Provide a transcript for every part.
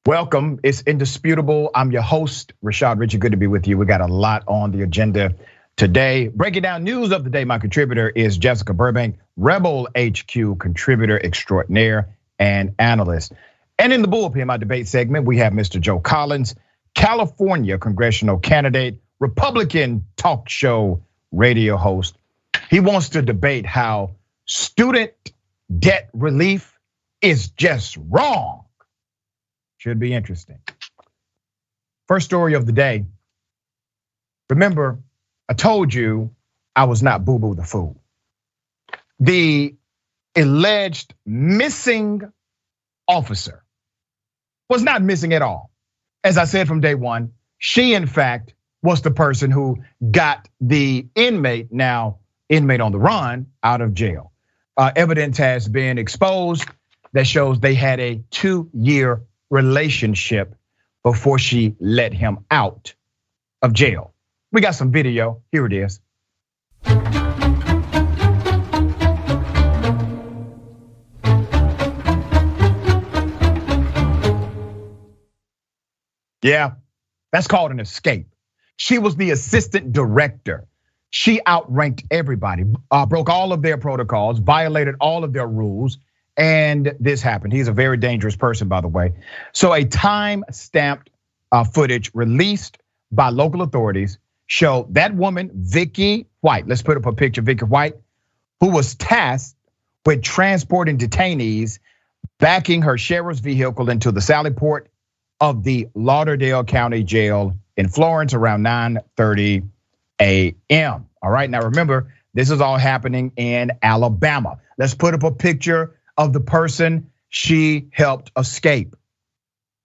Welcome, it's Indisputable. I'm your host, Richey. Good to be with you. We got a lot on the agenda today. Breaking down news of the day, my contributor is Jessica Burbank, Rebel HQ contributor extraordinaire and analyst. And in the bullpen, my debate segment, we have Mr. Joe Collins, California congressional candidate, Republican talk show radio host. He wants to debate how student debt relief is just wrong. Should be interesting. First story of the day. Remember, I told you I was not boo-boo the fool. The alleged missing officer was not missing at all. As I said from day one, she in fact was the person who got the inmate, now inmate on the run, out of jail. Evidence has been exposed that shows they had a 2-year relationship before she let him out of jail. We got some video, here it is. Yeah, that's called an escape. She was the assistant director. She outranked everybody, broke all of their protocols, violated all of their rules, and this happened. He's a very dangerous person, by the way. So a time-stamped footage released by local authorities showed that woman, Vicky White, let's put up a picture of Vicky White, who was tasked with transporting detainees, backing her sheriff's vehicle into the Sally Port of the Lauderdale County Jail in Florence around 9:30 a.m. All right, now remember, this is all happening in Alabama. Let's put up a picture of the person she helped escape,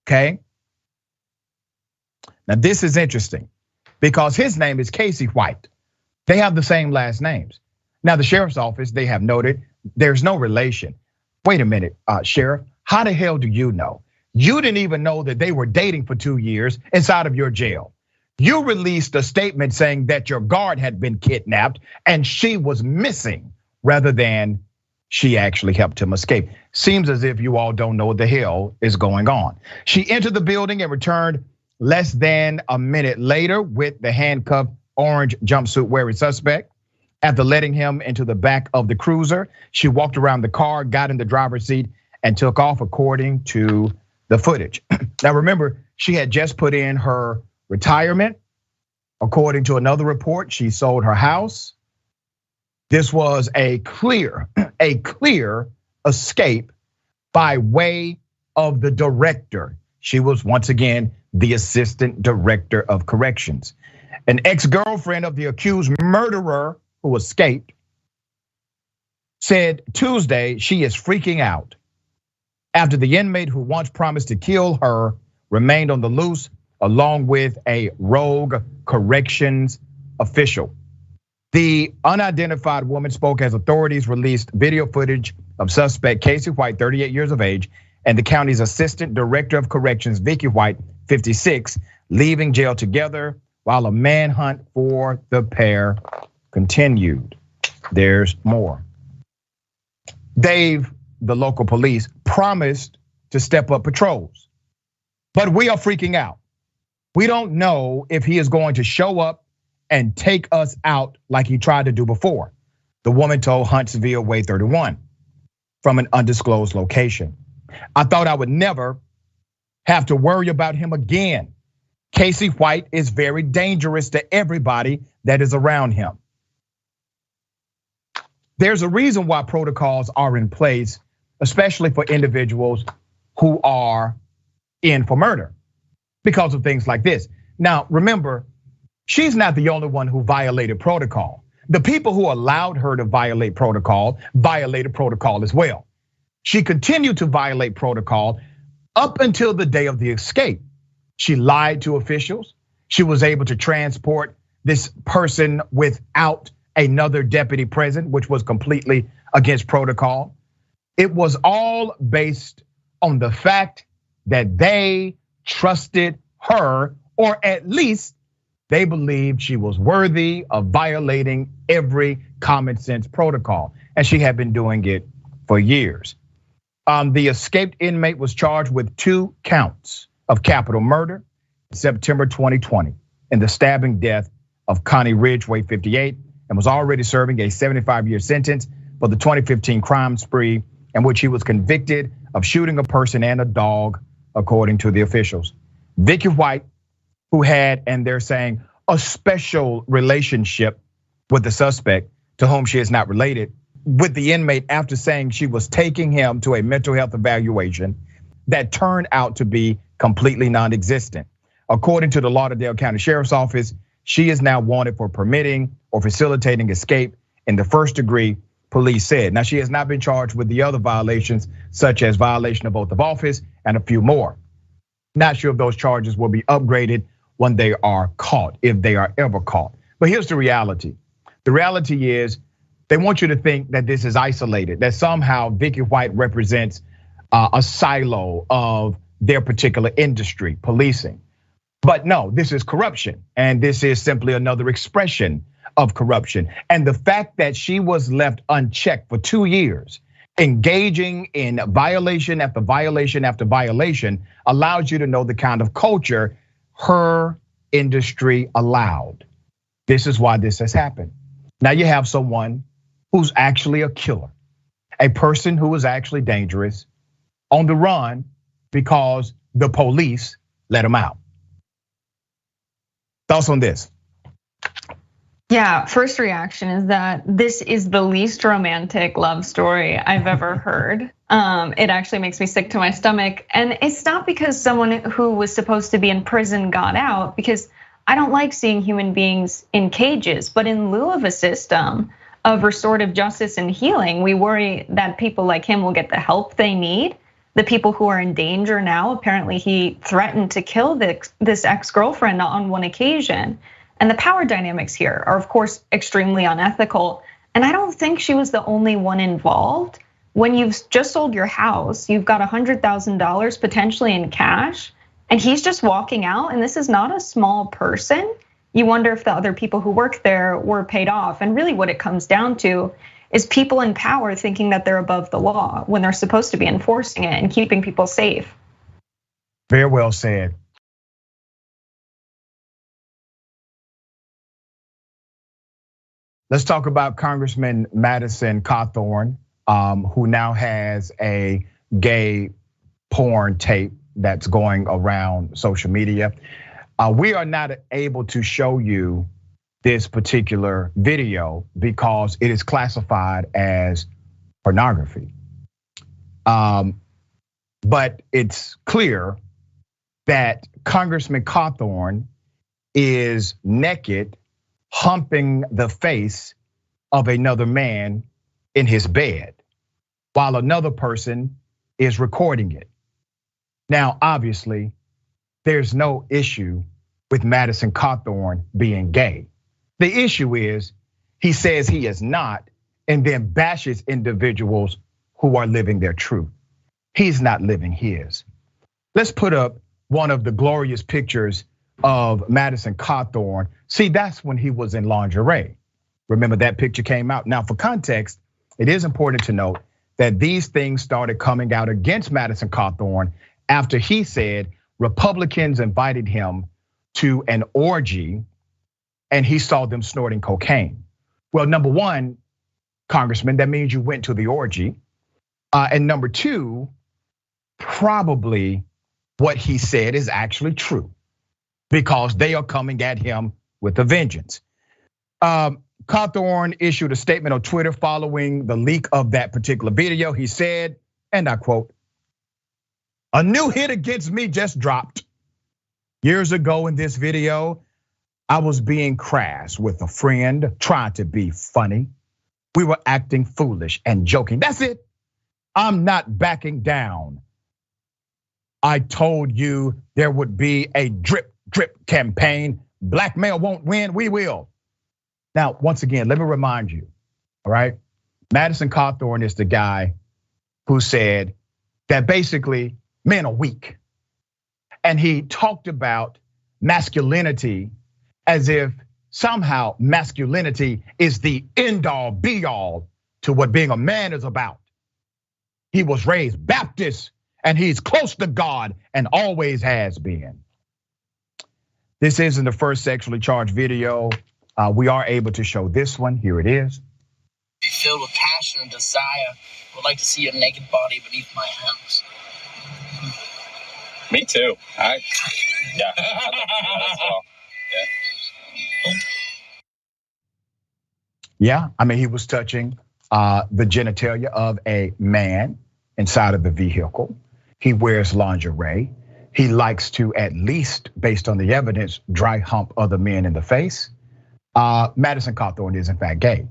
okay? Now this is interesting because his name is Casey White. They have the same last names. Now the sheriff's office, they have noted there's no relation. Wait a minute, sheriff, how the hell do you know? You didn't even know that they were dating for 2 years inside of your jail. You released a statement saying that your guard had been kidnapped and she was missing rather than she actually helped him escape. Seems as if you all don't know what the hell is going on. She entered the building and returned less than a minute later with the handcuffed orange jumpsuit wearing suspect. After letting him into the back of the cruiser, she walked around the car, got in the driver's seat, and took off according to the footage. Now remember, she had just put in her retirement. According to another report, she sold her house. This was a clear escape by way of the director. She was once again the assistant director of corrections. An ex-girlfriend of the accused murderer who escaped said Tuesday she is freaking out after the inmate who once promised to kill her remained on the loose along with a rogue corrections official. The unidentified woman spoke as authorities released video footage of suspect Casey White, 38 years of age, and the county's assistant director of corrections, Vicky White, 56, leaving jail together while a manhunt for the pair continued. There's more. Dave, the local police, promised to step up patrols, but we are freaking out. We don't know if he is going to show up and take us out like he tried to do before, the woman told Huntsville Way 31 from an undisclosed location. I thought I would never have to worry about him again. Casey White is very dangerous to everybody that is around him. There's a reason why protocols are in place, especially for individuals who are in for murder, because of things like this. Now, remember, she's not the only one who violated protocol. The people who allowed her to violate protocol violated protocol as well. She continued to violate protocol up until the day of the escape. She lied to officials. She was able to transport this person without another deputy present, which was completely against protocol. It was all based on the fact that they trusted her, or at least they believed she was worthy of violating every common sense protocol. And she had been doing it for years. The escaped inmate was charged with 2 counts of capital murder in September 2020 in the stabbing death of Connie Ridgway, 58, and was already serving a 75-year sentence for the 2015 crime spree in which he was convicted of shooting a person and a dog, according to the officials. Vicky White, who had, and they're saying, a special relationship with the suspect, to whom she is not related, with the inmate after saying she was taking him to a mental health evaluation that turned out to be completely non-existent. According to the Lauderdale County Sheriff's Office, she is now wanted for permitting or facilitating escape in the first degree, police said. Now, she has not been charged with the other violations, such as violation of oath of office and a few more. Not sure if those charges will be upgraded when they are caught, if they are ever caught. But here's the reality. The reality is they want you to think that this is isolated, that somehow Vicky White represents a silo of their particular industry, policing. But no, this is corruption, and this is simply another expression of corruption. And the fact that she was left unchecked for 2 years, engaging in violation after violation after violation, allows you to know the kind of culture her industry allowed. This is why this has happened. Now you have someone who's actually a killer, a person who is actually dangerous, on the run because the police let him out. Thoughts on this? Yeah, first reaction is that this is the least romantic love story I've ever heard. It actually makes me sick to my stomach. And it's not because someone who was supposed to be in prison got out, because I don't like seeing human beings in cages, but in lieu of a system of restorative justice and healing, we worry that people like him will get the help they need. The people who are in danger now, apparently he threatened to kill this ex-girlfriend on one occasion. And the power dynamics here are, of course, extremely unethical. And I don't think she was the only one involved. When you've just sold your house, you've got $100,000 potentially in cash, and he's just walking out, and this is not a small person. You wonder if the other people who work there were paid off. And really what it comes down to is people in power thinking that they're above the law when they're supposed to be enforcing it and keeping people safe. Very well said. Let's talk about Congressman Madison Cawthorn, who now has a gay porn tape that's going around social media. We are not able to show you this particular video because it is classified as pornography. But it's clear that Congressman Cawthorn is naked, humping the face of another man in his bed, while another person is recording it. Now, obviously, there's no issue with Madison Cawthorn being gay. The issue is he says he is not, and then bashes individuals who are living their truth. He's not living his. Let's put up one of the glorious pictures of Madison Cawthorn. See, that's when he was in lingerie. Remember that picture came out. Now, for context, it is important to note that these things started coming out against Madison Cawthorn after he said Republicans invited him to an orgy and he saw them snorting cocaine. Well, number one, Congressman, that means you went to the orgy. And number two, probably what he said is actually true, because they are coming at him with a vengeance. Cawthorn issued a statement on Twitter following the leak of that particular video. He said, and I quote, "A new hit against me just dropped. Years ago in this video, I was being crass with a friend, trying to be funny. We were acting foolish and joking. That's it. I'm not backing down. I told you there would be a drip campaign. Blackmail won't win, we will." Now, once again, let me remind you, all right? Madison Cawthorn is the guy who said that basically men are weak. And he talked about masculinity as if somehow masculinity is the end all be all to what being a man is about. He was raised Baptist and he's close to God and always has been. This isn't the first sexually charged video. We are able to show this one. Here it is. Be filled with passion and desire. Would like to see your naked body beneath my hands. Me too. Yeah. I'd like to do that as well. Yeah. Yeah, I mean, he was touching the genitalia of a man inside of the vehicle. He wears lingerie. He likes to, at least based on the evidence, dry hump other men in the face. Madison Cawthorn is in fact gay.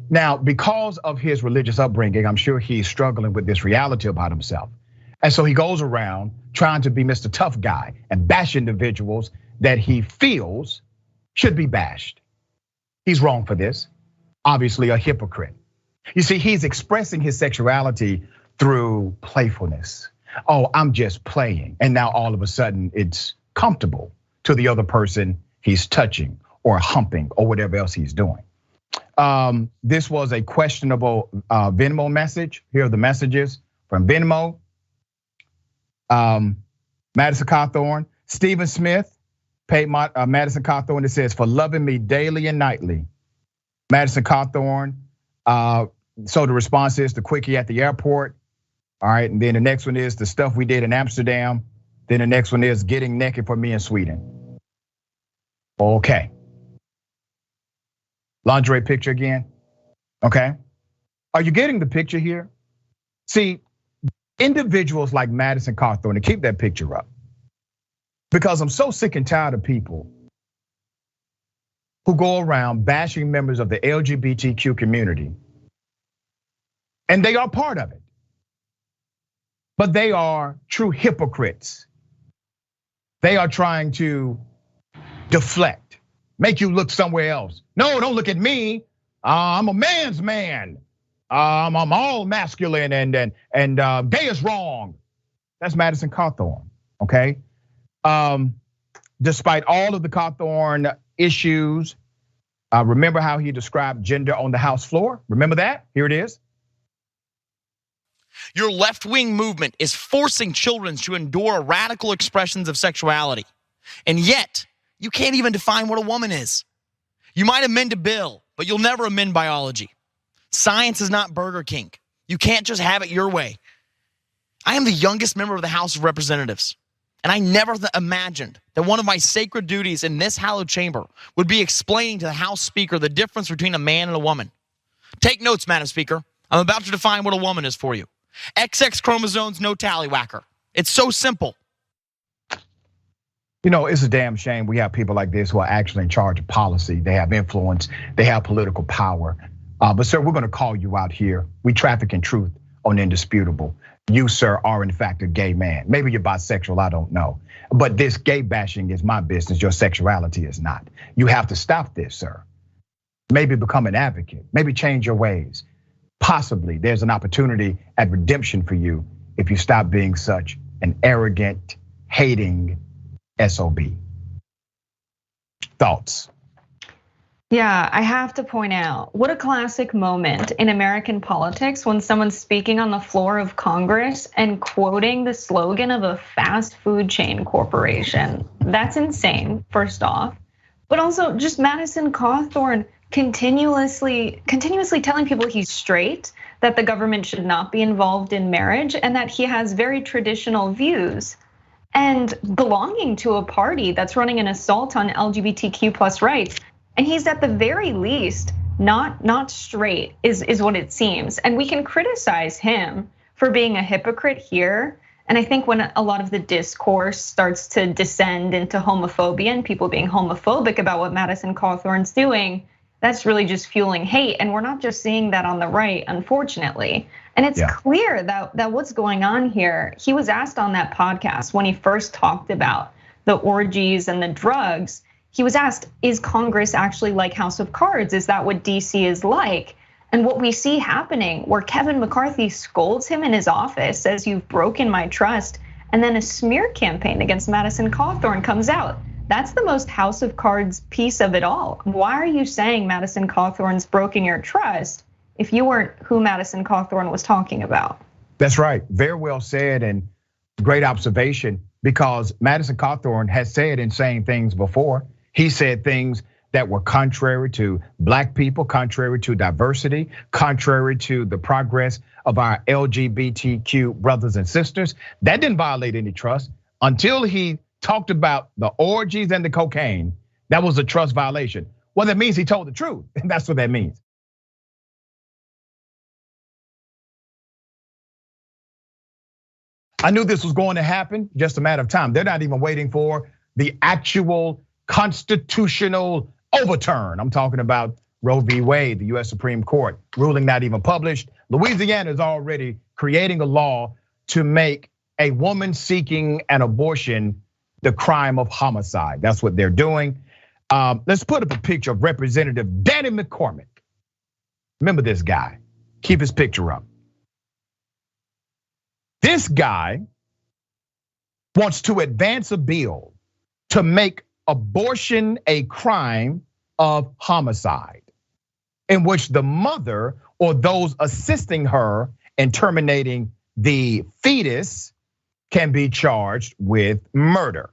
Now, because of his religious upbringing, I'm sure he's struggling with this reality about himself. And so he goes around trying to be Mr. Tough Guy and bash individuals that he feels should be bashed. He's wrong for this. Obviously a hypocrite. You see, he's expressing his sexuality through playfulness. Oh, I'm just playing. And now all of a sudden it's comfortable to the other person he's touching or humping or whatever else he's doing. This was a questionable Venmo message. Here are the messages from Venmo. Madison Cawthorn, Stephen Smith paid Madison Cawthorn. It says, for loving me daily and nightly. Madison Cawthorn. So the response is the quickie at the airport. All right, and then the next one is the stuff we did in Amsterdam. Then the next one is getting naked for me in Sweden. Okay. Lingerie picture again. Okay. Are you getting the picture here? See, individuals like Madison Cawthorn, to keep that picture up, because I'm so sick and tired of people who go around bashing members of the LGBTQ community, and they are part of it. But they are true hypocrites. They are trying to deflect, make you look somewhere else. No, don't look at me. I'm a man's man. I'm all masculine and gay is wrong. That's Madison Cawthorn, okay? Despite all of the Cawthorn issues, remember how he described gender on the House floor? Remember that? Here it is. Your left-wing movement is forcing children to endure radical expressions of sexuality. And yet, you can't even define what a woman is. You might amend a bill, but you'll never amend biology. Science is not Burger King. You can't just have it your way. I am the youngest member of the House of Representatives, and I never imagined that one of my sacred duties in this hallowed chamber would be explaining to the House Speaker the difference between a man and a woman. Take notes, Madam Speaker. I'm about to define what a woman is for you. XX chromosomes, no tallywhacker. It's so simple. You know, it's a damn shame we have people like this who are actually in charge of policy. They have influence, they have political power. But sir, we're gonna call you out here. We traffic in truth on Indisputable. You, sir, are in fact a gay man. Maybe you're bisexual, I don't know. But this gay bashing is my business, your sexuality is not. You have to stop this, sir. Maybe become an advocate, maybe change your ways. Possibly there's an opportunity at redemption for you if you stop being such an arrogant, hating SOB. Thoughts? Yeah, I have to point out, what a classic moment in American politics when someone's speaking on the floor of Congress and quoting the slogan of a fast food chain corporation. That's insane, first off. But also just Madison Cawthorn continuously telling people he's straight, that the government should not be involved in marriage, and that he has very traditional views. And belonging to a party that's running an assault on LGBTQ plus rights. And he's at the very least not straight is what it seems. And we can criticize him for being a hypocrite here. And I think when a lot of the discourse starts to descend into homophobia and people being homophobic about what Madison Cawthorn's doing, that's really just fueling hate. And we're not just seeing that on the right, unfortunately. And it's clear that what's going on here, he was asked on that podcast when he first talked about the orgies and the drugs, he was asked, is Congress actually like House of Cards? Is that what DC is like? And what we see happening where Kevin McCarthy scolds him in his office, says you've broken my trust, and then a smear campaign against Madison Cawthorn comes out. That's the most House of Cards piece of it all. Why are you saying Madison Cawthorn's broken your trust if you weren't who Madison Cawthorn was talking about? That's right, very well said. And Great observation, because Madison Cawthorn has said insane things before. He said things that were contrary to black people, contrary to diversity, contrary to the progress of our LGBTQ brothers and sisters. That didn't violate any trust until he talked about the orgies and the cocaine. That was a trust violation. Well, that means he told the truth, and that's what that means. I knew this was going to happen, just a matter of time. They're not even waiting for the actual constitutional overturn. I'm talking about Roe v. Wade, the US Supreme Court ruling not even published. Louisiana is already creating a law to make a woman seeking an abortion the crime of homicide. That's what they're doing. Let's put up a picture of Representative Danny McCormick. Remember this guy, keep his picture up. This guy wants to advance a bill to make abortion a crime of homicide, in which the mother or those assisting her in terminating the fetus can be charged with murder.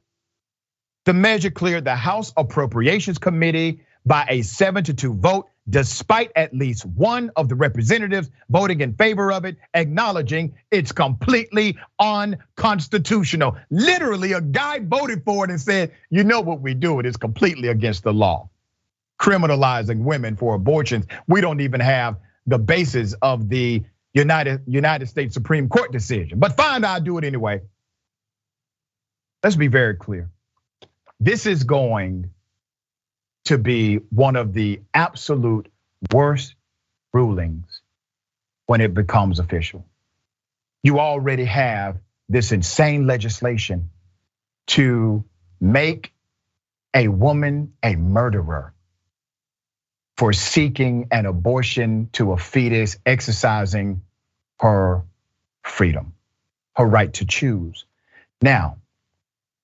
The measure cleared the House Appropriations Committee by a 7-2 vote, despite at least one of the representatives voting in favor of it, acknowledging it's completely unconstitutional. Literally, a guy voted for it and said, you know what we do, it is completely against the law. Criminalizing women for abortions. We don't even have the basis of the United States Supreme Court decision. But fine, I'll do it anyway. Let's be very clear. This is going to be one of the absolute worst rulings when it becomes official. You already have this insane legislation to make a woman a murderer for seeking an abortion to a fetus, exercising her freedom, her right to choose. Now,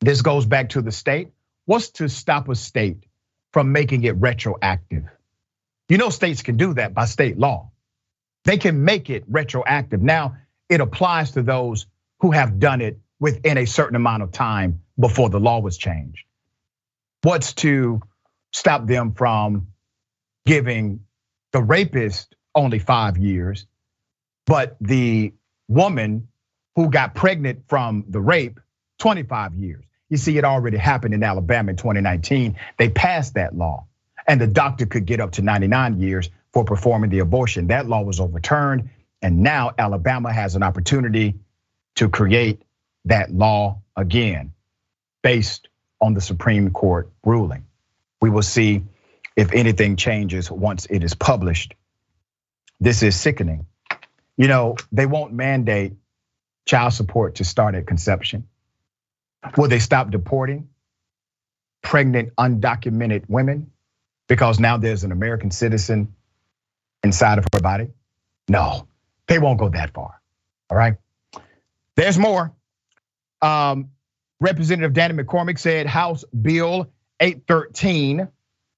this goes back to the state. What's to stop a state from making it retroactive? You know, states can do that by state law. They can make it retroactive. Now, it applies to those who have done it within a certain amount of time before the law was changed. What's to stop them from giving the rapist only 5 years, but the woman who got pregnant from the rape, 25 years? You see, it already happened in Alabama in 2019. They passed that law, and the doctor could get up to 99 years for performing the abortion. That law was overturned, and now Alabama has an opportunity to create that law again based on the Supreme Court ruling. We will see if anything changes once it is published. This is sickening. You know, they won't mandate child support to start at conception. Will they stop deporting pregnant, undocumented women because now there's an American citizen inside of her body? No, they won't go that far, all right? There's more. Representative Danny McCormick said House Bill 813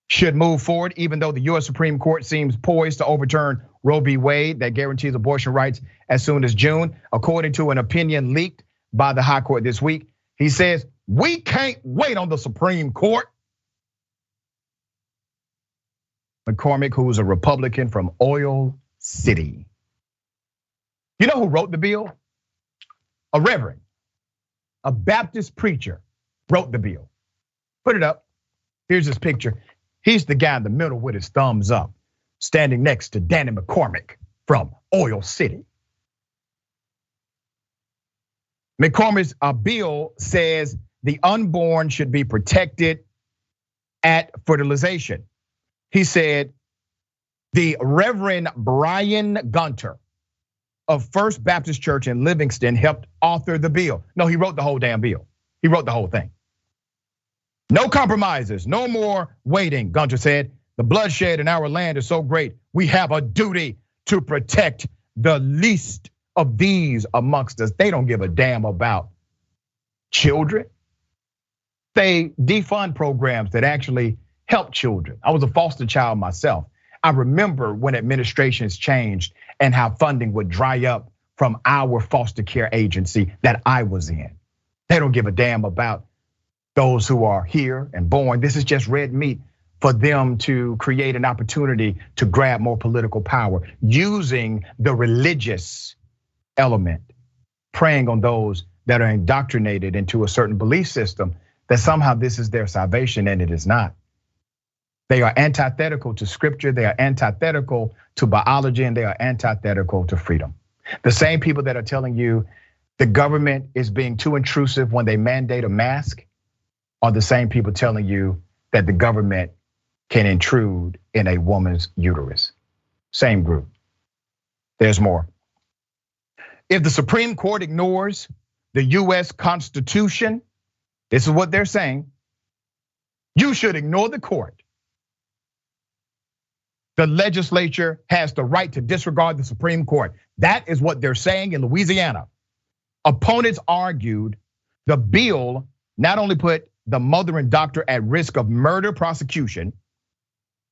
should move forward, even though the US Supreme Court seems poised to overturn Roe v. Wade that guarantees abortion rights as soon as June. According to an opinion leaked by the High Court this week, he says, we can't wait on the Supreme Court. McCormick, who's a Republican from Oil City. You know who wrote the bill? A reverend, a Baptist preacher wrote the bill. Put it up. Here's his picture. He's the guy in the middle with his thumbs up, standing next to Danny McCormick from Oil City. McCormick's bill says the unborn should be protected at fertilization. He said the Reverend Brian Gunter of First Baptist Church in Livingston helped author the bill. No, he wrote the whole damn bill. He wrote the whole thing. No compromises, no more waiting, Gunter said. The bloodshed in our land is so great, we have a duty to protect the least of these amongst us. They don't give a damn about children. They defund programs that actually help children. I was a foster child myself. I remember when administrations changed and how funding would dry up from our foster care agency that I was in. They don't give a damn about those who are here and born. This is just red meat for them to create an opportunity to grab more political power using the religious element, preying on those that are indoctrinated into a certain belief system that somehow this is their salvation, and it is not. They are antithetical to scripture, they are antithetical to biology, and they are antithetical to freedom. The same people that are telling you the government is being too intrusive when they mandate a mask are the same people telling you that the government can intrude in a woman's uterus. Same group. There's more. If the Supreme Court ignores the US Constitution, this is what they're saying, you should ignore the court. The legislature has the right to disregard the Supreme Court. That is what they're saying in Louisiana. Opponents argued the bill not only put the mother and doctor at risk of murder prosecution,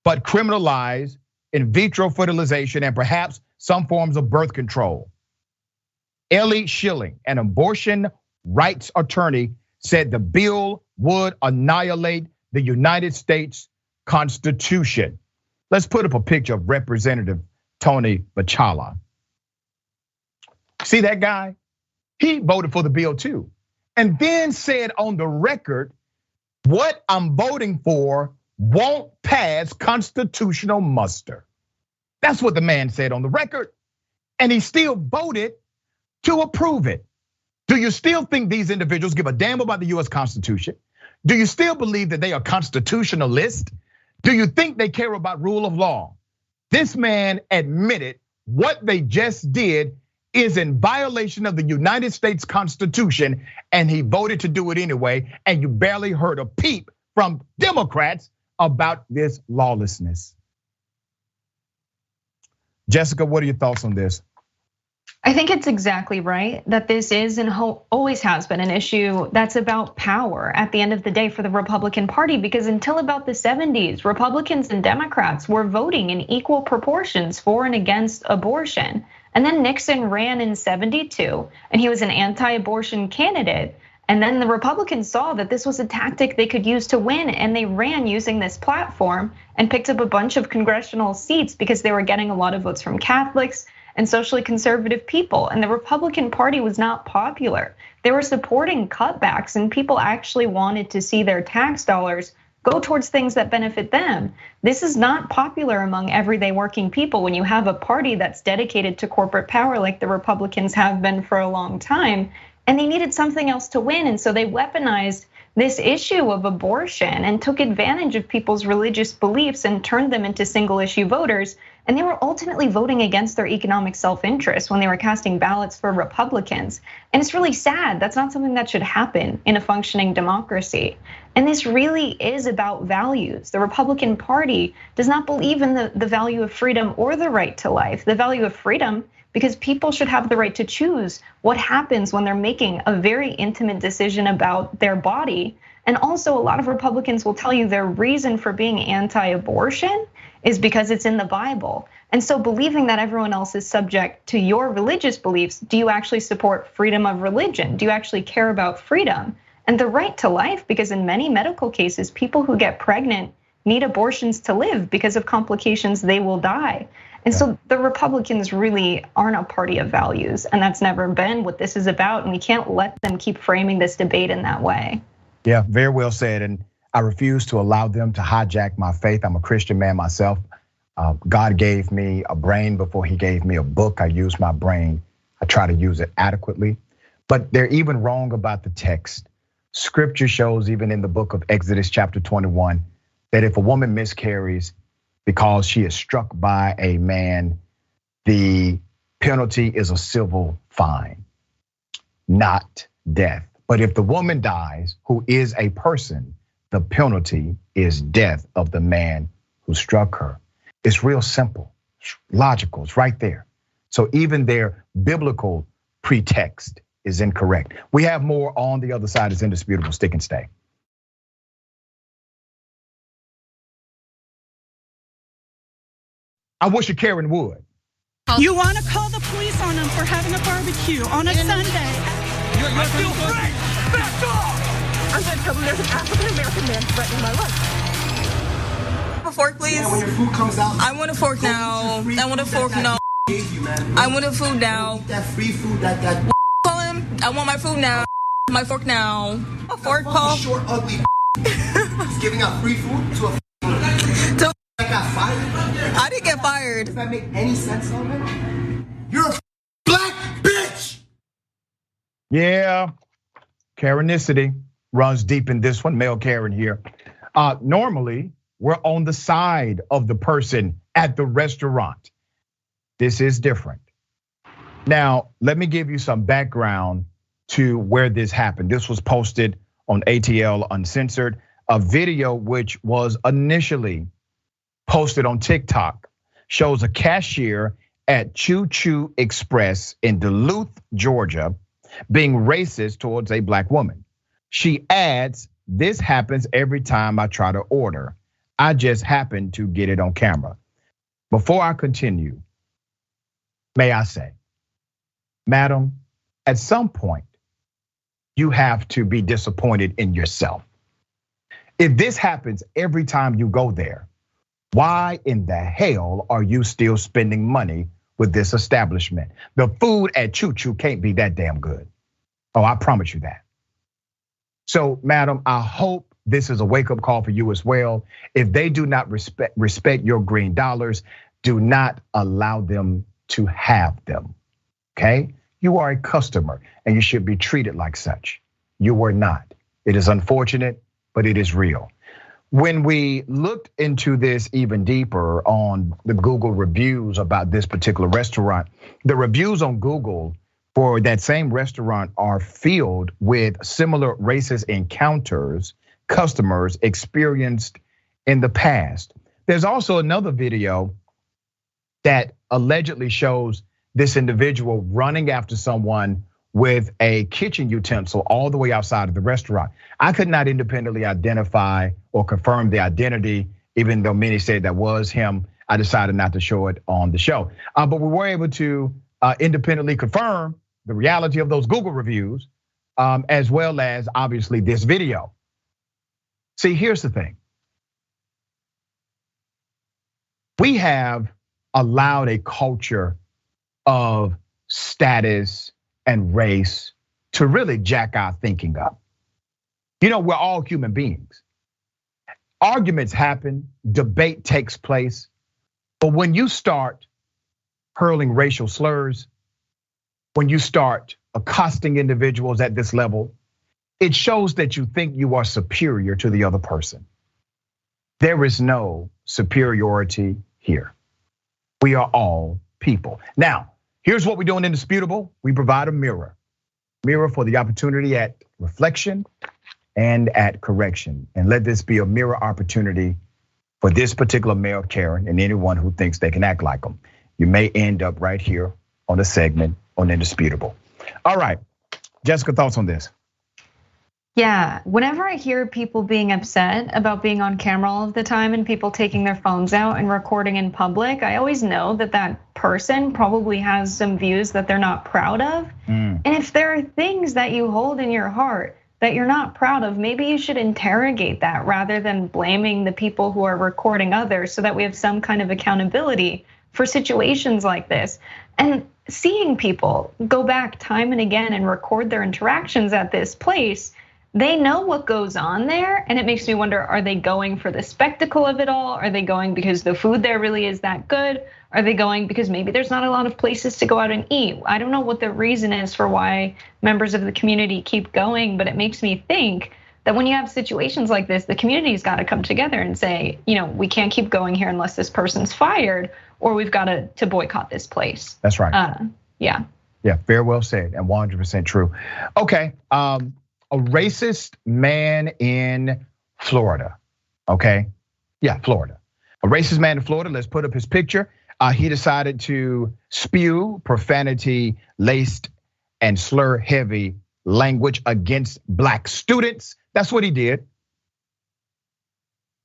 but criminalized in vitro fertilization and perhaps some forms of birth control. Ellie Schilling, an abortion rights attorney, said the bill would annihilate the United States Constitution. Let's put up a picture of Representative Tony Bachala. See that guy? He voted for the bill too, and then said on the record, what I'm voting for won't pass constitutional muster. That's what the man said on the record, and he still voted to approve it. Do you still think these individuals give a damn about the US Constitution? Do you still believe that they are constitutionalists? Do you think they care about rule of law? This man admitted what they just did is in violation of the United States Constitution, and he voted to do it anyway, and you barely heard a peep from Democrats about this lawlessness. Jessica, what are your thoughts on this? I think it's exactly right that this is and always has been an issue that's about power at the end of the day for the Republican Party, because until about the 70s, Republicans and Democrats were voting in equal proportions for and against abortion. And then Nixon ran in 72 and he was an anti-abortion candidate. And then the Republicans saw that this was a tactic they could use to win, and they ran using this platform and picked up a bunch of congressional seats because they were getting a lot of votes from Catholics and socially conservative people. And the Republican Party was not popular. They were supporting cutbacks, and people actually wanted to see their tax dollars go towards things that benefit them. This is not popular among everyday working people when you have a party that's dedicated to corporate power like the Republicans have been for a long time, and they needed something else to win. And so they weaponized this issue of abortion and took advantage of people's religious beliefs and turned them into single issue voters. And they were ultimately voting against their economic self-interest when they were casting ballots for Republicans. And it's really sad. That's not something that should happen in a functioning democracy. And this really is about values. The Republican Party does not believe in the value of freedom or the right to life. The value of freedom, because people should have the right to choose what happens when they're making a very intimate decision about their body. And also, a lot of Republicans will tell you their reason for being anti-abortion is because it's in the Bible. And so believing that everyone else is subject to your religious beliefs, do you actually support freedom of religion? Do you actually care about freedom and the right to life? Because in many medical cases, people who get pregnant need abortions to live. Because of complications, they will die. And so the Republicans really aren't a party of values, and that's never been what this is about. And we can't let them keep framing this debate in that way. Yeah, very well said. And I refuse to allow them to hijack my faith. I'm a Christian man myself. God gave me a brain before he gave me a book. I use my brain. I try to use it adequately. But they're even wrong about the text. Scripture shows, even in the book of Exodus chapter 21, that if a woman miscarries because she is struck by a man, the penalty is a civil fine, not death. But if the woman dies, who is a person, the penalty is death of the man who struck her. It's real simple, it's logical, it's right there. So even their biblical pretext is incorrect. We have more on the other side. It's Indisputable. Stick and stay. I wish a Karen would. You want to call the police on them for having a barbecue on a Sunday. I feel free! Back off! I'm going to tell them there's an African-American man threatening my life. A fork, please. Yeah, when your food comes out. I want a fork now. I want a fork now. I want a food now. That free food that Call him. I want my food now. My fork now. A fork, Paul. Short, ugly He's giving out free food to a that got fired. I didn't get fired. Does that make any sense, Sullivan? You're a black bitch. Yeah, Karenicity runs deep in this one. Male Karen here. Normally, we're on the side of the person at the restaurant. This is different. Now, let me give you some background to where this happened. This was posted on ATL Uncensored, a video which was initially posted on TikTok, shows a cashier at Choo Choo Express in Duluth, Georgia, being racist towards a black woman. She adds, "This happens every time I try to order. I just happened to get it on camera." Before I continue, may I say, madam, at some point, you have to be disappointed in yourself. If this happens every time you go there, why in the hell are you still spending money with this establishment? The food at Choo Choo can't be that damn good. Oh, I promise you that. So, madam, I hope this is a wake-up call for you as well. If they do not respect your green dollars, do not allow them to have them, okay? You are a customer and you should be treated like such. You were not. It is unfortunate, but it is real. When we looked into this even deeper on the Google reviews about this particular restaurant, the reviews on Google for that same restaurant are filled with similar racist encounters customers experienced in the past. There's also another video that allegedly shows this individual running after someone with a kitchen utensil all the way outside of the restaurant. I could not independently identify or confirm the identity, even though many said that was him. I decided not to show it on the show. But we were able to independently confirm the reality of those Google reviews, as well as obviously this video. See, here's the thing. We have allowed a culture of status and race to really jack our thinking up. You know, we're all human beings. Arguments happen, debate takes place, but when you start hurling racial slurs, when you start accosting individuals at this level, it shows that you think you are superior to the other person. There is no superiority here. We are all people. Now, here's what we do in Indisputable. We provide a mirror for the opportunity at reflection and at correction. And let this be a mirror opportunity for this particular male Karen and anyone who thinks they can act like them. You may end up right here on a segment on Indisputable. All right, Jessica, thoughts on this? Yeah, whenever I hear people being upset about being on camera all of the time and people taking their phones out and recording in public, I always know that that person probably has some views that they're not proud of. And if there are things that you hold in your heart that you're not proud of, maybe you should interrogate that rather than blaming the people who are recording others, so that we have some kind of accountability for situations like this. And seeing people go back time and again and record their interactions at this place, they know what goes on there, and it makes me wonder, are they going for the spectacle of it all? Are they going because the food there really is that good? Are they going because maybe there's not a lot of places to go out and eat? I don't know what the reason is for why members of the community keep going, but it makes me think that when you have situations like this, the community's got to come together and say, we can't keep going here unless this person's fired, or we've got to boycott this place. That's right. Yeah, very well said and 100% true. Okay. A racist man in Florida, okay? Yeah, Florida. A racist man in Florida, let's put up his picture. He decided to spew profanity-laced and slur-heavy language against black students. That's what he did.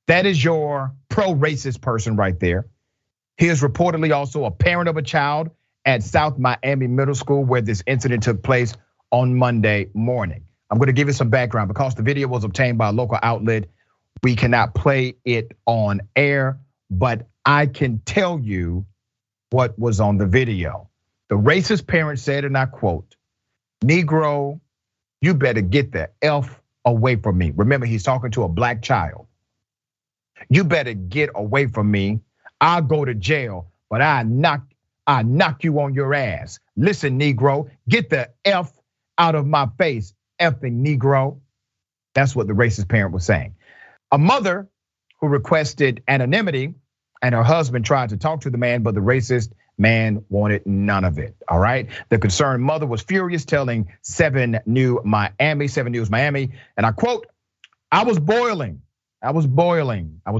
That is your pro-racist person right there. He is reportedly also a parent of a child at South Miami Middle School where this incident took place on Monday morning. I'm gonna give you some background because the video was obtained by a local outlet. We cannot play it on air, but I can tell you what was on the video. The racist parent said, and I quote, "Negro, you better get the F away from me." Remember, he's talking to a black child. "You better get away from me. I'll go to jail, but I knock you on your ass. Listen, Negro, get the F out of my face, effing Negro." That's what the racist parent was saying. A mother who requested anonymity and her husband tried to talk to the man, but the racist man wanted none of it, all right? The concerned mother was furious, telling 7 News Miami, and I quote, I was boiling. I was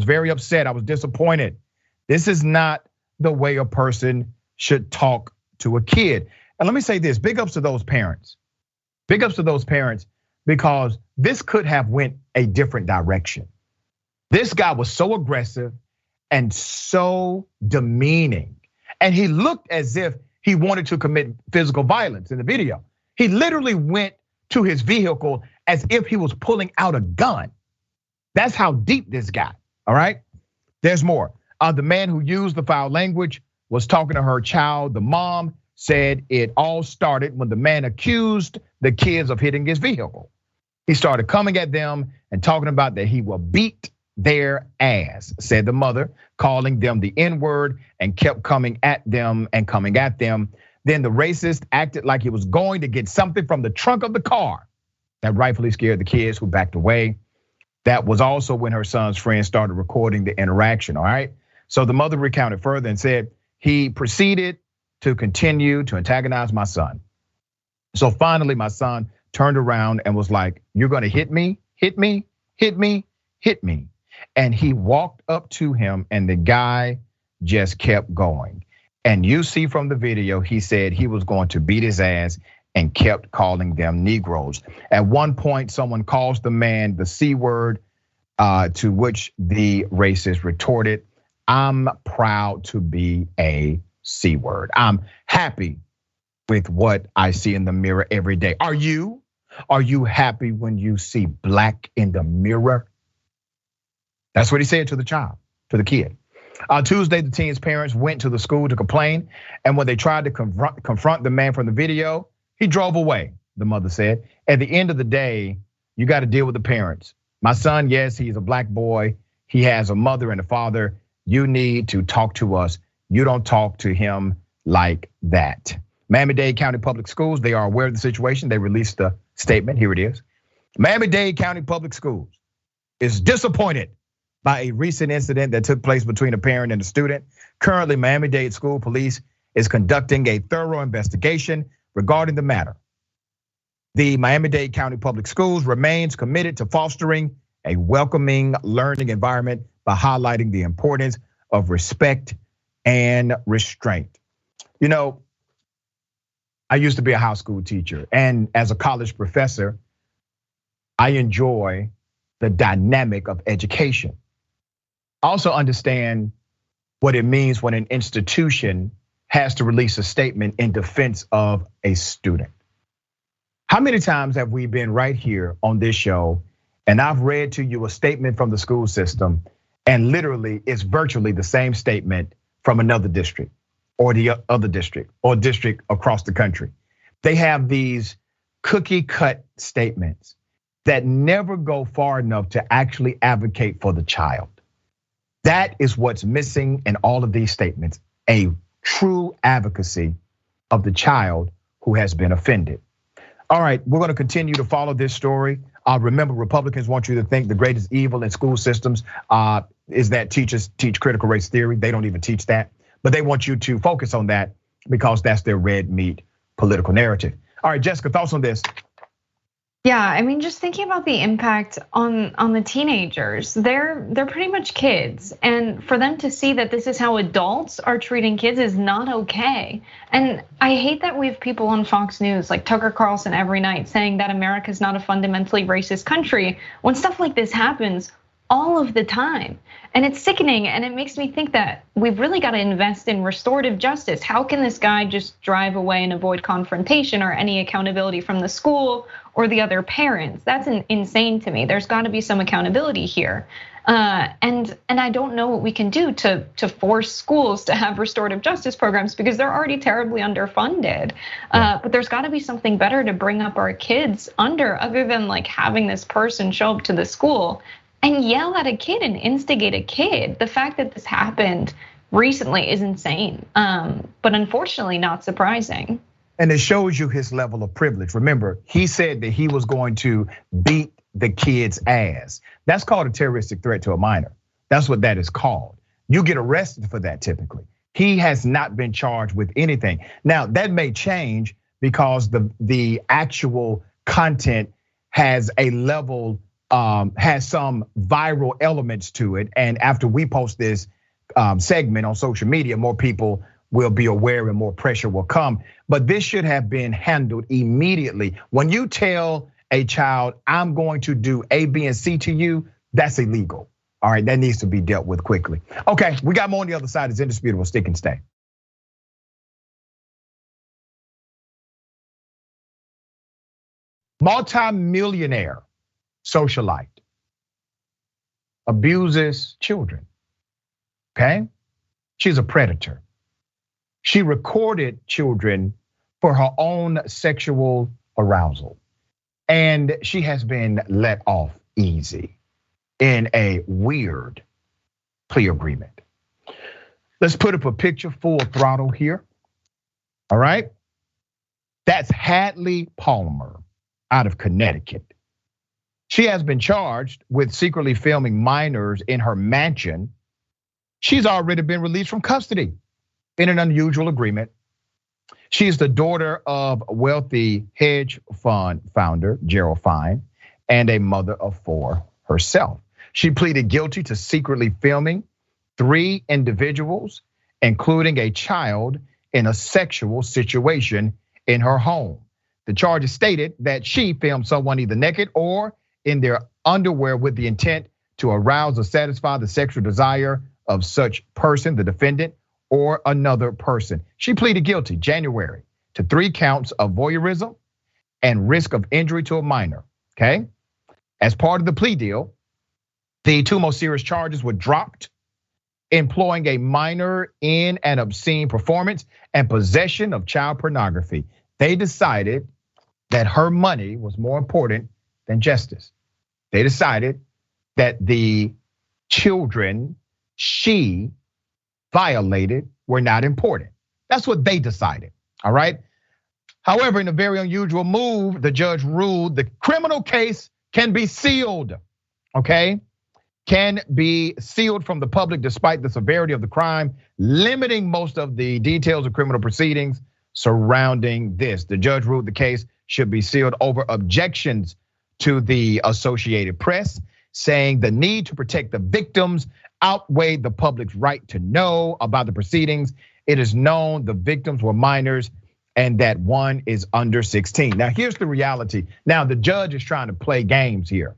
very upset. I was disappointed. This is not the way a person should talk to a kid. And let me say this, big ups to those parents. Big ups to those parents because this could have went a different direction. This guy was so aggressive and so demeaning. And he looked as if he wanted to commit physical violence in the video. He literally went to his vehicle as if he was pulling out a gun. That's how deep this got, all right? There's more. The man who used the foul language was talking to her child. The mom said it all started when the man accused the kids of hitting his vehicle. He started coming at them and talking about that he will beat their ass, said the mother, calling them the N-word and kept coming at them. Then the racist acted like he was going to get something from the trunk of the car. That rightfully scared the kids who backed away. That was also when her son's friends started recording the interaction, all right? So the mother recounted further and said, he proceeded to continue to antagonize my son. So finally, my son turned around and was like, you're gonna hit me, hit me, hit me, hit me. And he walked up to him and the guy just kept going. And you see from the video, he said he was going to beat his ass and kept calling them Negroes. At one point, someone calls the man the C word, to which the racist retorted, I'm proud to be a C word. I'm happy with what I see in the mirror every day. Are you? Are you happy when you see black in the mirror? That's what he said to the child, to the kid. Tuesday, the teen's parents went to the school to complain. And when they tried to confront the man from the video, he drove away, the mother said. At the end of the day, you got to deal with the parents. My son, yes, he's a black boy. He has a mother and a father. You need to talk to us. You don't talk to him like that. Miami-Dade County Public Schools, they are aware of the situation. They released a statement, here it is. Miami-Dade County Public Schools is disappointed by a recent incident that took place between a parent and a student. Currently, Miami-Dade School Police is conducting a thorough investigation regarding the matter. The Miami-Dade County Public Schools remains committed to fostering a welcoming learning environment by highlighting the importance of respect and restraint. You know, I used to be a high school teacher, and as a college professor, I enjoy the dynamic of education. I also understand what it means when an institution has to release a statement in defense of a student. How many times have we been right here on this show and I've read to you a statement from the school system and literally it's virtually the same statement from another district or the other district or district across the country. They have these cookie cut statements that never go far enough to actually advocate for the child. That is what's missing in all of these statements, a true advocacy of the child who has been offended. All right, we're gonna continue to follow this story. Remember, Republicans want you to think the greatest evil in school systems is that teachers teach critical race theory. They don't even teach that, but they want you to focus on that because that's their red meat political narrative. All right, Jessica, thoughts on this? Yeah, I mean, just thinking about the impact on the teenagers, they're pretty much kids. And for them to see that this is how adults are treating kids is not okay. And I hate that we have people on Fox News like Tucker Carlson every night saying that America's not a fundamentally racist country. When stuff like this happens, all of the time. And it's sickening, and it makes me think that we've really got to invest in restorative justice. How can this guy just drive away and avoid confrontation or any accountability from the school or the other parents? That's insane to me. There's got to be some accountability here. And I don't know what we can do to force schools to have restorative justice programs because they're already terribly underfunded. But there's got to be something better to bring up our kids under, other than like having this person show up to the school and yell at a kid and instigate a kid. The fact that this happened recently is insane, but unfortunately not surprising. And it shows you his level of privilege. Remember, he said that he was going to beat the kid's ass. That's called a terroristic threat to a minor. That's what that is called. You get arrested for that typically. He has not been charged with anything. Now, that may change because the actual content has a level, has some viral elements to it. And after we post this segment on social media, more people will be aware and more pressure will come. But this should have been handled immediately. When you tell a child, I'm going to do A, B, and C to you, that's illegal. All right, that needs to be dealt with quickly. Okay, we got more on the other side. It's Indisputable. Stick and stay. Multi-millionaire socialite abuses children, okay? She's a predator. She recorded children for her own sexual arousal. And she has been let off easy in a weird plea agreement. Let's put up a picture full throttle here, all right? That's Hadley Palmer out of Connecticut. She has been charged with secretly filming minors in her mansion. She's already been released from custody in an unusual agreement. She's the daughter of wealthy hedge fund founder Gerald Fine and a mother of 4 herself. She pleaded guilty to secretly filming 3 individuals, including a child, in a sexual situation in her home. The charges stated that she filmed someone either naked or in their underwear with the intent to arouse or satisfy the sexual desire of such person, the defendant, or another person. She pleaded guilty January to 3 counts of voyeurism and risk of injury to a minor, okay? As part of the plea deal, the 2 most serious charges were dropped: employing a minor in an obscene performance and possession of child pornography. They decided that her money was more important than justice. They decided that the children she violated were not important. That's what they decided, all right? However, in a very unusual move, the judge ruled the criminal case can be sealed, okay? Can be sealed from the public despite the severity of the crime, limiting most of the details of criminal proceedings surrounding this. The judge ruled the case should be sealed over objections to the Associated Press, saying the need to protect the victims outweighed the public's right to know about the proceedings. It is known the victims were minors and that one is under 16. Now, here's the reality. Now, the judge is trying to play games here.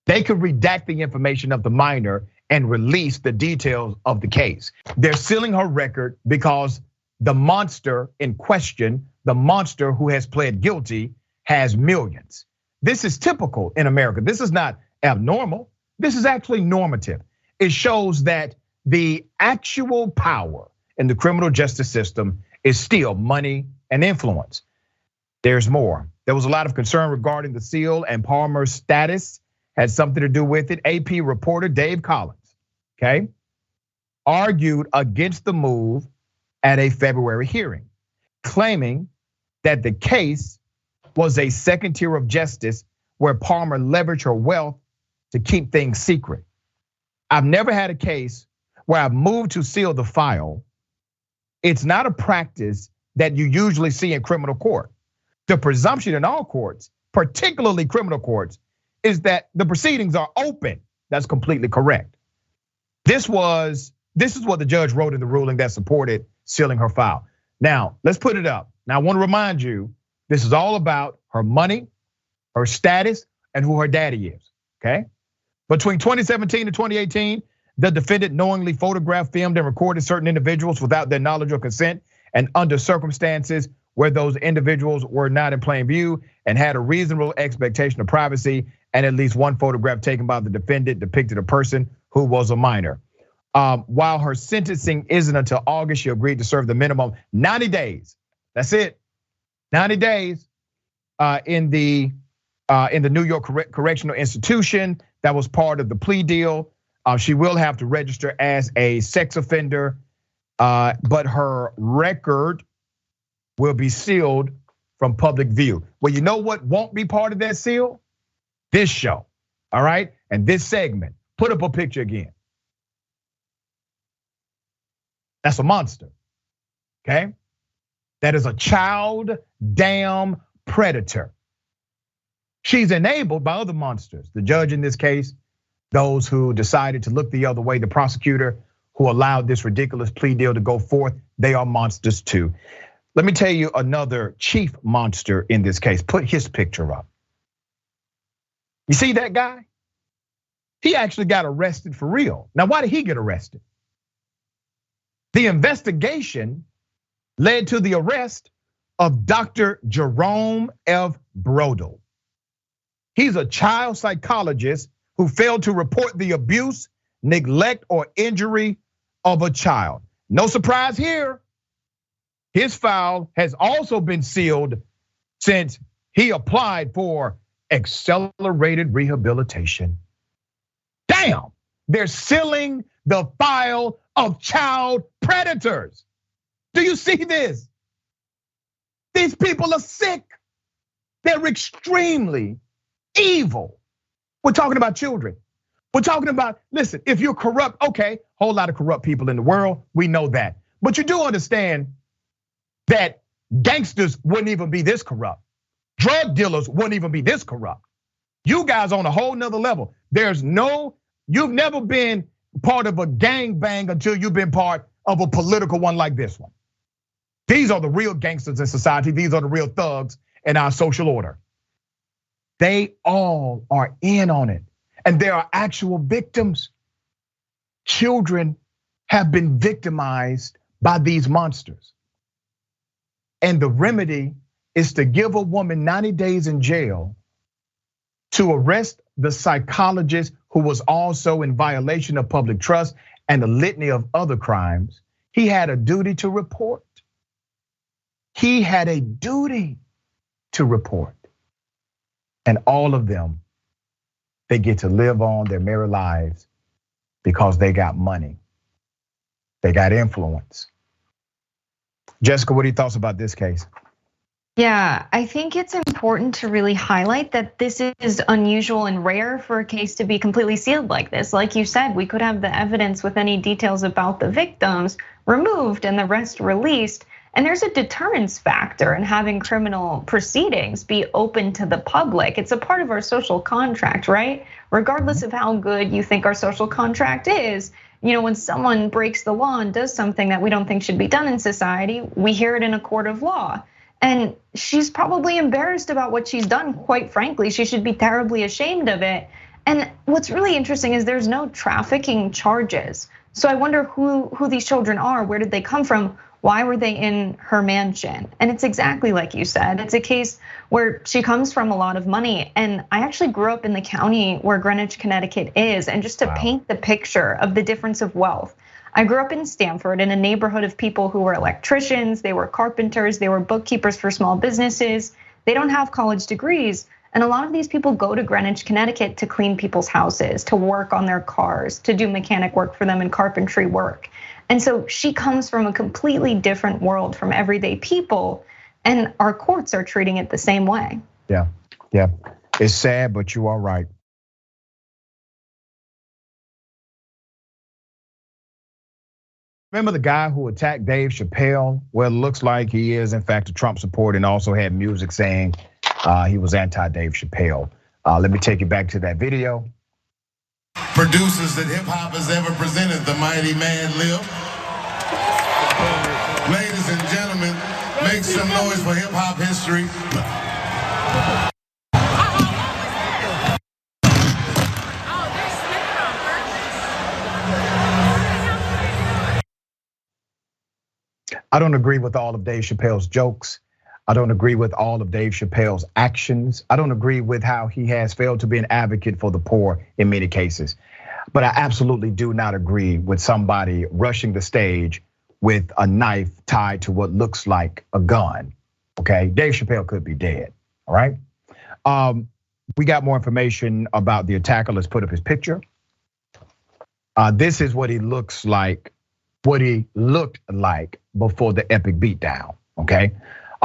They could redact the information of the minor and release the details of the case. They're sealing her record because the monster in question, the monster who has pled guilty, has millions. This is typical in America. This is not abnormal. This is actually normative. It shows that the actual power in the criminal justice system is still money and influence. There's more. There was a lot of concern regarding the seal and Palmer's status had something to do with it. AP reporter Dave Collins, okay, argued against the move at a February hearing, claiming that the case was a second tier of justice where Palmer leveraged her wealth to keep things secret. I've never had a case where I've moved to seal the file. It's not a practice that you usually see in criminal court. The presumption in all courts, particularly criminal courts, is that the proceedings are open. That's completely correct. This is what the judge wrote in the ruling that supported sealing her file. Now, let's put it up. Now, I want to remind you, this is all about her money, her status, and who her daddy is, okay? Between 2017 and 2018, the defendant knowingly photographed, filmed, and recorded certain individuals without their knowledge or consent and under circumstances where those individuals were not in plain view and had a reasonable expectation of privacy, and at least one photograph taken by the defendant depicted a person who was a minor. While her sentencing isn't until August, she agreed to serve the minimum 90 days. That's it, 90 days in the New York Correctional Institution. That was part of the plea deal. She will have to register as a sex offender, but her record will be sealed from public view. Well, you know what won't be part of that seal? This show, all right? And this segment. Put up a picture again. That's a monster, okay? That is a child damn predator. She's enabled by other monsters. The judge in this case, those who decided to look the other way, the prosecutor who allowed this ridiculous plea deal to go forth, they are monsters too. Let me tell you another chief monster in this case. Put his picture up. You see that guy? He actually got arrested for real. Now, why did he get arrested? The investigation led to the arrest of Dr. Jerome F. Brodel. He's a child psychologist who failed to report the abuse, neglect, or injury of a child. No surprise here. His file has also been sealed since he applied for accelerated rehabilitation. Damn, they're sealing the file of child predators. Do you see this? These people are sick. They're extremely evil. We're talking about children. We're talking about, listen, if you're corrupt, okay, whole lot of corrupt people in the world, we know that. But you do understand that gangsters wouldn't even be this corrupt. Drug dealers wouldn't even be this corrupt. You guys on a whole nother level. You've never been part of a gangbang until you've been part of a political one like this one. These are the real gangsters in society. These are the real thugs in our social order. They all are in on it. And there are actual victims. Children have been victimized by these monsters. And the remedy is to give a woman 90 days in jail to arrest the psychologist who was also in violation of public trust and a litany of other crimes. He had a duty to report. He had a duty to report. And all of them, they get to live on their merry lives because they got money. They got influence. Jessica, what are your thoughts about this case? Yeah, I think it's important to really highlight that this is unusual and rare for a case to be completely sealed like this. Like you said, we could have the evidence with any details about the victims removed and the rest released. And there's a deterrence factor in having criminal proceedings be open to the public. It's a part of our social contract, right? Regardless of how good you think our social contract is, when someone breaks the law and does something that we don't think should be done in society, we hear it in a court of law. And she's probably embarrassed about what she's done, quite frankly. She should be terribly ashamed of it. And what's really interesting is there's no trafficking charges. So I wonder who these children are, where did they come from? Why were they in her mansion? And it's exactly like you said. It's a case where she comes from a lot of money. And I actually grew up in the county where Greenwich, Connecticut is. And just to paint the picture of the difference of wealth, I grew up in Stamford in a neighborhood of people who were electricians, they were carpenters, they were bookkeepers for small businesses. They don't have college degrees. And a lot of these people go to Greenwich, Connecticut to clean people's houses, to work on their cars, to do mechanic work for them and carpentry work. And so she comes from a completely different world from everyday people, and our courts are treating it the same way. Yeah. It's sad, but you are right. Remember the guy who attacked Dave Chappelle? Well, it looks like he is in fact a Trump supporter and also had music saying he was anti-Dave Chappelle. Let me take you back to that video. Producers that hip hop has ever presented, the mighty man Lil. Ladies and gentlemen, make some noise for hip hop history. I don't agree with all of Dave Chappelle's jokes. I don't agree with all of Dave Chappelle's actions. I don't agree with how he has failed to be an advocate for the poor in many cases. But I absolutely do not agree with somebody rushing the stage with a knife tied to what looks like a gun, okay? Dave Chappelle could be dead, all right? We got more information about the attacker. Let's put up his picture. This is what he looks like, what he looked like before the epic beatdown, okay?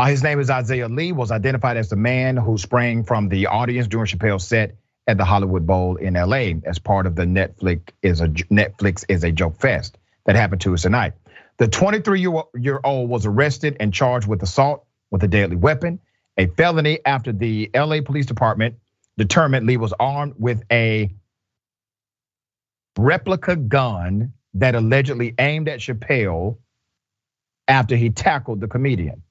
His name is Isaiah Lee, was identified as the man who sprang from the audience during Chappelle's set at the Hollywood Bowl in LA as part of the Netflix is a Joke Fest that happened Tuesday night. The 23-year-old was arrested and charged with assault with a deadly weapon, a felony after the LA Police Department determined Lee was armed with a replica gun that allegedly aimed at Chappelle after he tackled the comedian.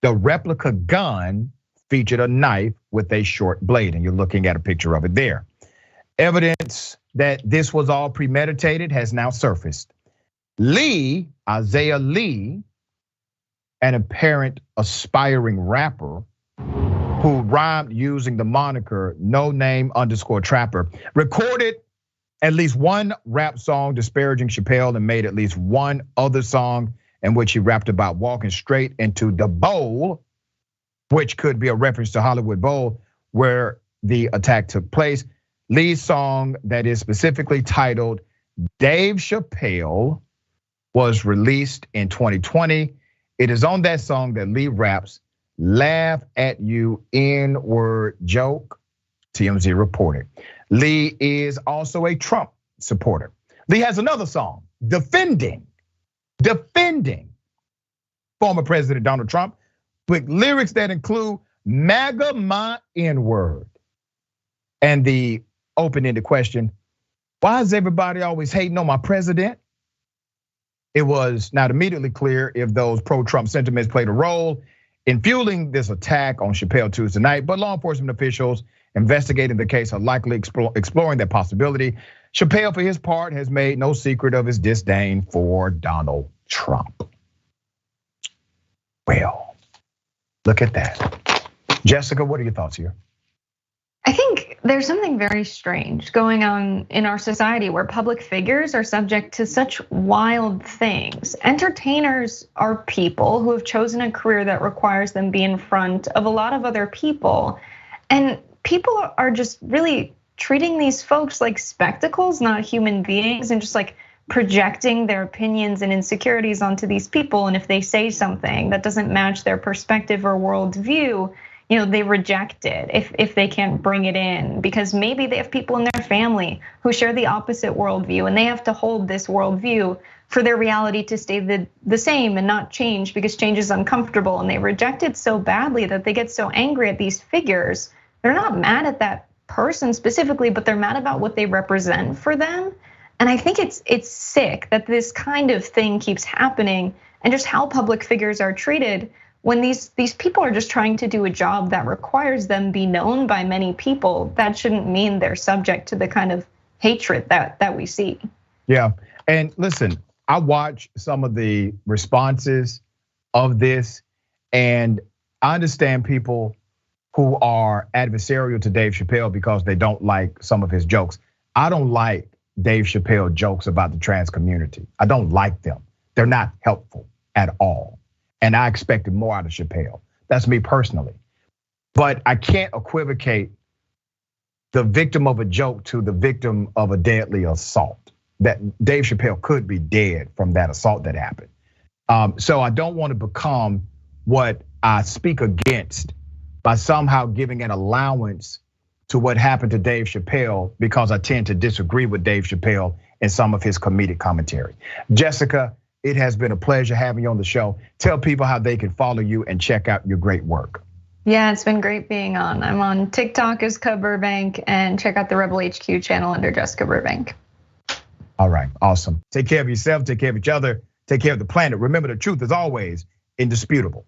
The replica gun featured a knife with a short blade, and you're looking at a picture of it there. Evidence that this was all premeditated has now surfaced. Lee, Isaiah Lee, an apparent aspiring rapper who rhymed using the moniker #NoName_Trapper, recorded at least one rap song disparaging Chappelle and made at least one other song in which he rapped about walking straight into the bowl, which could be a reference to Hollywood Bowl where the attack took place. Lee's song that is specifically titled Dave Chappelle was released in 2020. It is on that song that Lee raps, "Laugh at you N-word joke," TMZ reported. Lee is also a Trump supporter. Lee has another song defending former President Donald Trump with lyrics that include MAGA my N-word. And the open-ended question, why is everybody always hating on my president? It was not immediately clear if those pro-Trump sentiments played a role in fueling this attack on Chappelle Tuesday night, but law enforcement officials investigating the case are likely exploring that possibility. Chappelle, for his part, has made no secret of his disdain for Donald Trump. Well, look at that. Jessica, what are your thoughts here? I think there's something very strange going on in our society where public figures are subject to such wild things. Entertainers are people who have chosen a career that requires them be in front of a lot of other people. And people are just really treating these folks like spectacles, not human beings, and just like projecting their opinions and insecurities onto these people. And if they say something that doesn't match their perspective or worldview, they reject it if they can't bring it in, because maybe they have people in their family who share the opposite worldview and they have to hold this worldview for their reality to stay the same and not change because change is uncomfortable. And they reject it so badly that they get so angry at these figures. They're not mad at that person specifically, but they're mad about what they represent for them. And I think it's sick that this kind of thing keeps happening and just how public figures are treated when these people are just trying to do a job that requires them be known by many people. That shouldn't mean they're subject to the kind of hatred that we see. Yeah, and listen, I watch some of the responses of this, and I understand people who are adversarial to Dave Chappelle because they don't like some of his jokes. I don't like Dave Chappelle jokes about the trans community. I don't like them. They're not helpful at all. And I expected more out of Chappelle. That's me personally. But I can't equivocate the victim of a joke to the victim of a deadly assault. That Dave Chappelle could be dead from that assault that happened. So I don't want to become what I speak against by somehow giving an allowance to what happened to Dave Chappelle because I tend to disagree with Dave Chappelle in some of his comedic commentary. Jessica, it has been a pleasure having you on the show. Tell people how they can follow you and check out your great work. Yeah, it's been great being on. I'm on TikTok as Ca Burbank, and check out the Rebel HQ channel under Jessica Burbank. All right, awesome. Take care of yourself, take care of each other, take care of the planet. Remember, the truth is always indisputable.